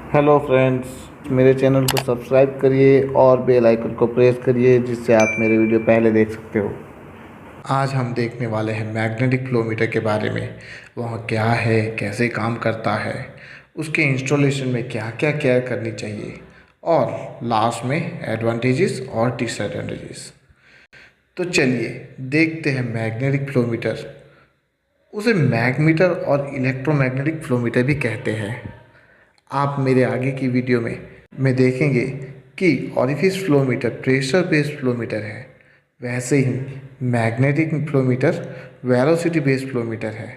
Hello friends, मेरे channel को subscribe करिए और बेल आइकन को प्रेस करिए जिससे आप मेरे वीडियो पहले देख सकते हो। आज हम देखने वाले हैं मैग्नेटिक फ्लोमीटर के बारे में। वह क्या है, कैसे काम करता है, उसके इंस्टॉलेशन में क्या क्या केयर करनी चाहिए और लास्ट में एडवांटेजेस और डिसएडवांटेजेस। तो चलिए देखते हैं मैग्नेटिक फ्लोमीटर। उसे मैगमीटर और इलेक्ट्रोमैग्नेटिक फ्लोमीटर भी कहते हैं। आप मेरे आगे की वीडियो में देखेंगे कि orifice flowmeter pressure based flowmeter है, वैसे ही magnetic flowmeter velocity based flowmeter है।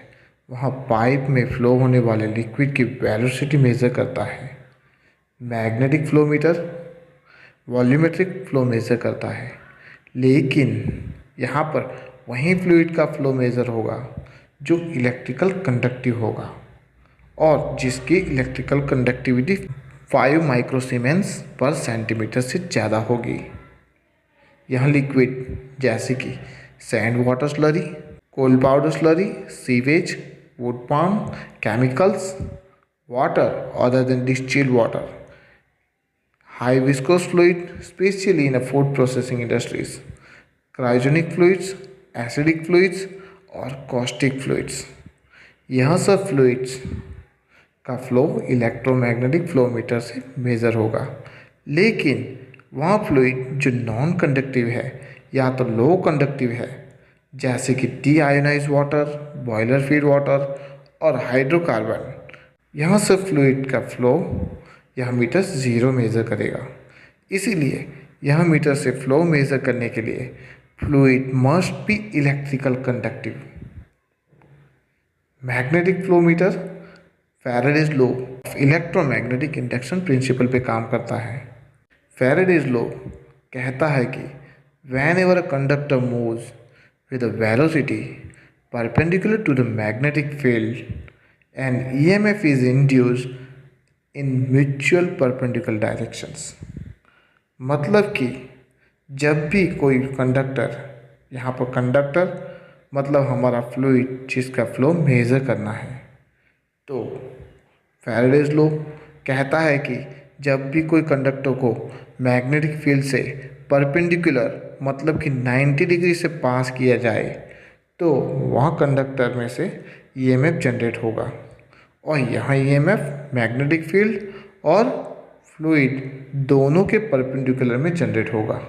वहाँ पाइप में फ्लो होने वाले लिक्विड की वेलोसिटी मेज़र करता है। Magnetic flowmeter volumetric flow measure करता है, लेकिन यहाँ पर वही फ्लूइड का फ्लो मेज़र होगा जो इलेक्ट्रिकल कंडक्टिव होगा और जिसकी इलेक्ट्रिकल कंडक्टिविटी 5 माइक्रोसीमेंस पर सेंटीमीटर से ज़्यादा होगी। यह लिक्विड जैसे कि sand water slurry, coal powder slurry, sewage, wood palm, chemicals, water other than distilled water, high viscous fluid specially in food processing industries, cryogenic fluids, acidic fluids और caustic fluids, यह सब fluids का flow electromagnetic flowmeter से measure होगा। लेकिन वह fluid जो non conductive है या तो लो कंडक्टिव है, जैसे कि deionize water, boiler feed water और हाइड्रोकार्बन, यह सब फ्लूइड का फ्लो यह मीटर ज़ीरो मेज़र करेगा। इसीलिए यह मीटर से फ्लो मेज़र करने के लिए fluid must be electrical conductive. Magnetic flowmeter Faraday's law of electromagnetic induction principle पे काम करता है। फैराडेज लॉ कहता है कि whenever a conductor moves with a velocity perpendicular to the magnetic field and EMF is induced in mutual perpendicular directions. मतलब कि जब भी कोई कंडक्टर, यहाँ पर कंडक्टर मतलब हमारा फ्लूइड जिसका फ्लो मेज़र करना है, तो फैराडेज लॉ कहता है कि जब भी कोई कंडक्टर को मैग्नेटिक फील्ड से परपेंडिकुलर मतलब कि 90 डिग्री से पास किया जाए तो वह कंडक्टर में से ईएमएफ जनरेट होगा और यह ईएमएफ मैग्नेटिक फील्ड और फ्लूइड दोनों के परपेंडिकुलर में जनरेट होगा।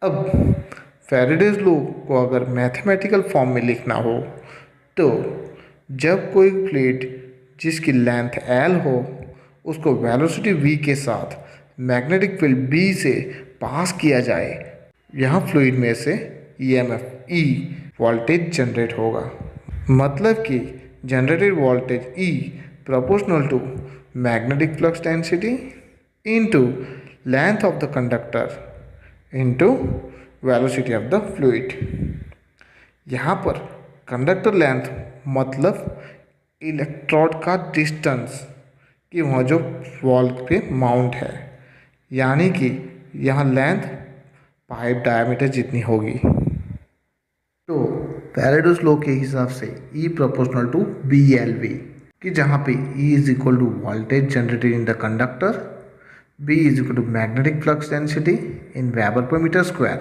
अब फैराडेज लॉ को अगर मैथमेटिकल फॉर्म में लिखना हो तो जब कोई फ्लूइड जिसकी लेंथ L हो उसको वेलोसिटी v के साथ मैग्नेटिक फील्ड B से पास किया जाए, यह फ्लूइड में से ईएमएफ E वोल्टेज जनरेट होगा। मतलब कि generated voltage E proportional to magnetic flux density into length of the conductor into velocity of the fluid. यहाँ पर कंडक्टर लेंथ मतलब इलेक्ट्रोड का डिस्टेंस कि वह जो वॉल पे माउंट है, यानी कि यह लेंथ पाइप डायमीटर जितनी होगी। तो फैराडेज लॉ के हिसाब से E प्रोपोर्शनल टू BLV, कि जहाँ पे E is equal to voltage generated in the conductor, B is equal to magnetic flux density in weber per metre square,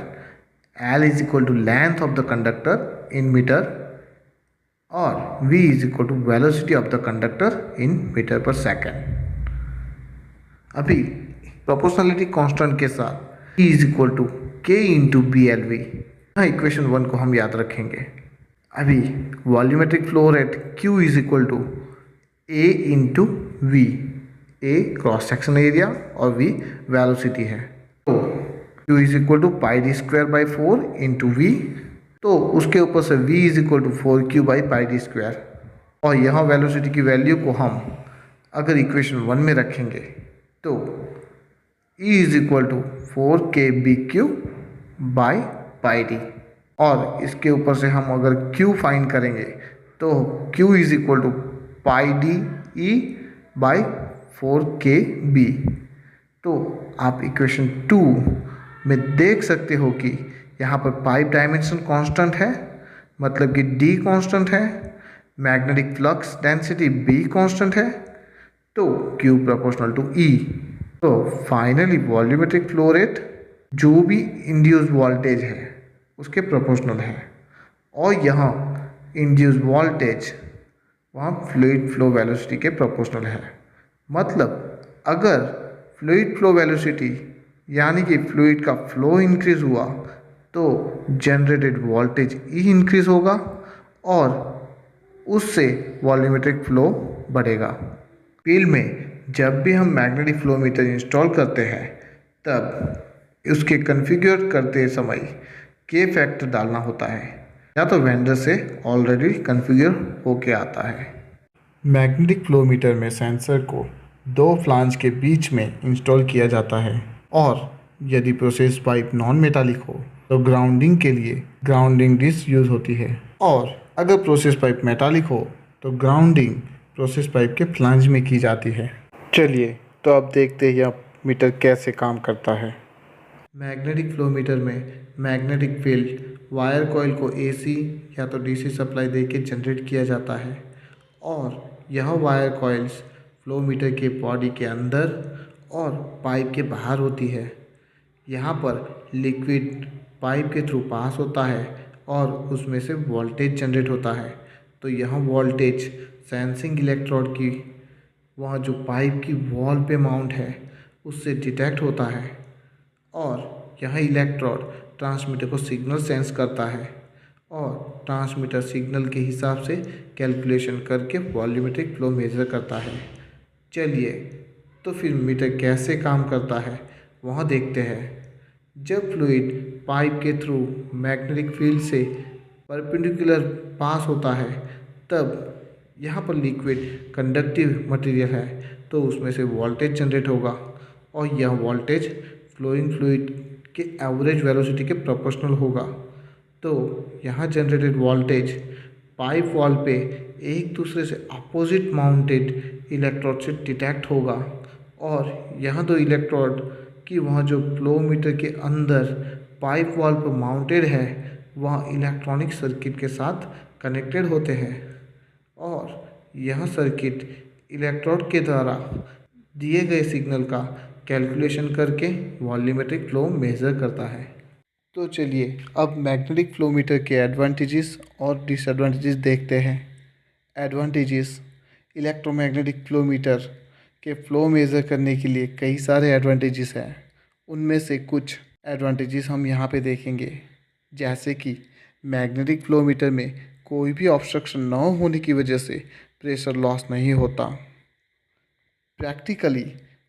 L is equal to length of the conductor in metre और v is equal to velocity of the conductor in metre per second. अभी proportionality constant के साथ E is equal to K into BLV, यहाँ equation 1 को हम याद रखेंगे। अभी volumetric flow rate Q is equal to A into V, A cross section area और V वेलोसिटी है, तो Q is equal to pi D square by 4 into V, तो उसके ऊपर से v is equal to 4q by pi D square, और यहाँ velocity की वैल्यू को हम अगर इक्वेशन 1 में रखेंगे तो E is equal to 4kbq by pi D, और इसके ऊपर से हम अगर q फाइंड करेंगे तो q is equal to pi D E by 4kb। तो आप इक्वेशन 2 में देख सकते हो कि यहाँ पर पाइप डायमेंशन कांस्टेंट है, मतलब कि D कांस्टेंट है, magnetic flux density B constant है, तो Q प्रोपोर्शनल टू E। तो फाइनली वॉल्यूमेट्रिक फ्लो रेट जो भी इंड्यूस वोल्टेज है उसके प्रोपोर्शनल है, और यहाँ इंड्यूस वोल्टेज वहाँ फ्लूइड फ्लो वेलोसिटी के प्रोपोर्शनल है। मतलब अगर फ्लूइड फ्लो वेलोसिटी यानी कि फ्लूइड का फ्लो इंक्रीज हुआ तो जनरेटेड वोल्टेज ई इंक्रीज होगा और उससे वॉल्यूमेट्रिक फ्लो बढ़ेगा। फील्ड में जब भी हम मैग्नेटिक फ्लो मीटर इंस्टॉल करते हैं तब उसके कॉन्फ़िगर करते समय के फैक्टर डालना होता है, या तो वेंडर से ऑलरेडी कॉन्फ़िगर होके आता है। मैग्नेटिक फ्लो मीटर में सेंसर को दो फ्लांज के बीच में इंस्टॉल किया जाता है, और यदि प्रोसेस पाइप नॉन मेटालिक हो तो ग्राउंडिंग के लिए ग्राउंडिंग डिस्क यूज़ होती है, और अगर प्रोसेस पाइप मेटालिक हो तो ग्राउंडिंग प्रोसेस पाइप के फ्लांज में की जाती है। चलिए तो अब देखते हैं यह मीटर कैसे काम करता है। मैग्नेटिक फ्लो मीटर में मैग्नेटिक फील्ड वायर कॉइल को एसी या तो डीसी सप्लाई देके जनरेट किया जाता है, और यह वायर कॉइल्स फ्लो मीटर के बॉडी के अंदर और पाइप के बाहर होती है। यहाँ पर लिक्विड पाइप के थ्रू पास होता है और उसमें से वोल्टेज जनरेट होता है। तो यह वोल्टेज सेंसिंग इलेक्ट्रोड की वहाँ जो पाइप की वॉल पे माउंट है उससे डिटेक्ट होता है, और यह इलेक्ट्रोड ट्रांसमीटर को सिग्नल सेंस करता है, और ट्रांसमीटर सिग्नल के हिसाब से कैलकुलेशन करके वॉल्यूमेट्रिक फ्लो मेजर करता है। चलिए तो फिर मीटर कैसे काम करता है वहाँ देखते हैं। जब फ्लूइड पाइप के थ्रू मैग्नेटिक फील्ड से परपेंडिकुलर पास होता है तब यहाँ पर लिक्विड कंडक्टिव मटेरियल है तो उसमें से वोल्टेज जनरेट होगा, और यह वोल्टेज फ्लोइंग फ्लूइड के एवरेज वेलोसिटी के प्रोपोर्शनल होगा। तो यहाँ जनरेटेड वोल्टेज पाइप वॉल पे एक दूसरे से अपोजिट माउंटेड इलेक्ट्रोड से डिटेक्ट होगा, और यहाँ दो इलेक्ट्रोड की वहाँ जो फ्लो मीटर के अंदर पाइप वॉल पर माउंटेड है वहाँ इलेक्ट्रॉनिक सर्किट के साथ कनेक्टेड होते हैं, और यह सर्किट इलेक्ट्रोड के द्वारा दिए गए सिग्नल का कैलकुलेशन करके वॉल्यूमेट्रिक फ्लो मेजर करता है। तो चलिए अब मैग्नेटिक फ्लो मीटर के एडवांटेजेस और डिसएडवांटेजेस देखते हैं। एडवांटेजेस: इलेक्ट्रोमैग्नेटिक फ्लो मीटर के फ्लो मेज़र करने के लिए कई सारे एडवांटेजेस हैं। उनमें से कुछ एडवांटेजेस हम यहाँ पे देखेंगे, जैसे कि मैग्नेटिक फ्लो मीटर में कोई भी ऑब्स्ट्रक्शन न होने की वजह से प्रेशर लॉस नहीं होता। प्रैक्टिकली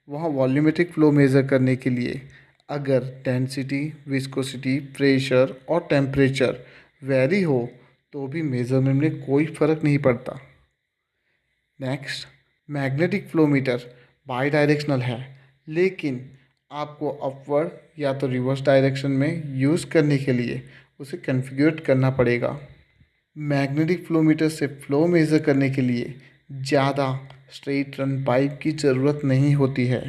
वहाँ वॉल्यूमेट्रिक फ्लो मेज़र करने के लिए अगर डेंसिटी, विस्कोसिटी, प्रेशर और टेम्परेचर वेरी हो तो भी मेज़रमेंट में कोई फ़र्क नहीं पड़ता। Next, magnetic flow meter by directional है, लेकिन आपको अपवर्ड या तो रिवर्स डायरेक्शन में यूज़ करने के लिए उसे कॉन्फ़िगर करना पड़ेगा। मैग्नेटिक फ्लो मीटर से फ्लो मेज़र करने के लिए ज़्यादा स्ट्रेट रन पाइप की ज़रूरत नहीं होती है।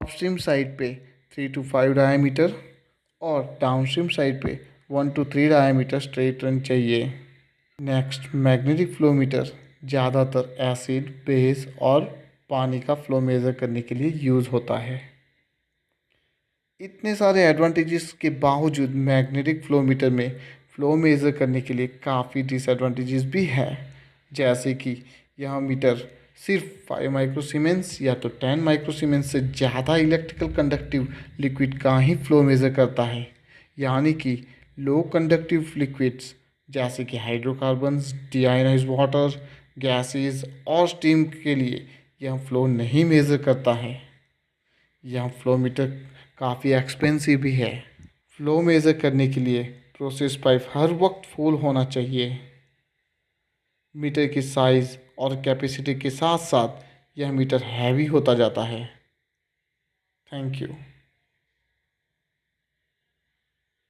अपस्ट्रीम साइड पे 3 to 5 डायमीटर और डाउनस्ट्रीम साइड पे 1 to 3 डायमीटर स्ट्रेट रन चाहिए। नेक्स्ट, मैग्नेटिक फ्लो मीटर ज़्यादातर एसिड, बेस और पानी का फ्लो मेज़र करने के लिए यूज़ होता है। इतने सारे एडवांटेजेस के बावजूद मैग्नेटिक फ्लो मीटर में फ़्लो मेज़र करने के लिए काफ़ी डिसएडवांटेजेस भी हैं, जैसे कि यह मीटर सिर्फ 5 माइक्रोसीमेंस या तो 10 माइक्रोसीमेंस से ज़्यादा इलेक्ट्रिकल कंडक्टिव लिक्विड का ही फ़्लो मेज़र करता है, यानी कि लो कंडक्टिव लिक्विड्स जैसे कि हाइड्रोकार्बन्स, डीआयोनाइज्ड वाटर, गैसेस और स्टीम के लिए यह फ़्लो नहीं मेज़र करता है। यह फ़्लो मीटर काफ़ी एक्सपेंसिव भी है। फ़्लो मेज़र करने के लिए प्रोसेस पाइप हर वक्त फुल होना चाहिए। मीटर की साइज़ और कैपेसिटी के साथ साथ यह मीटर हैवी होता जाता है। Thank you.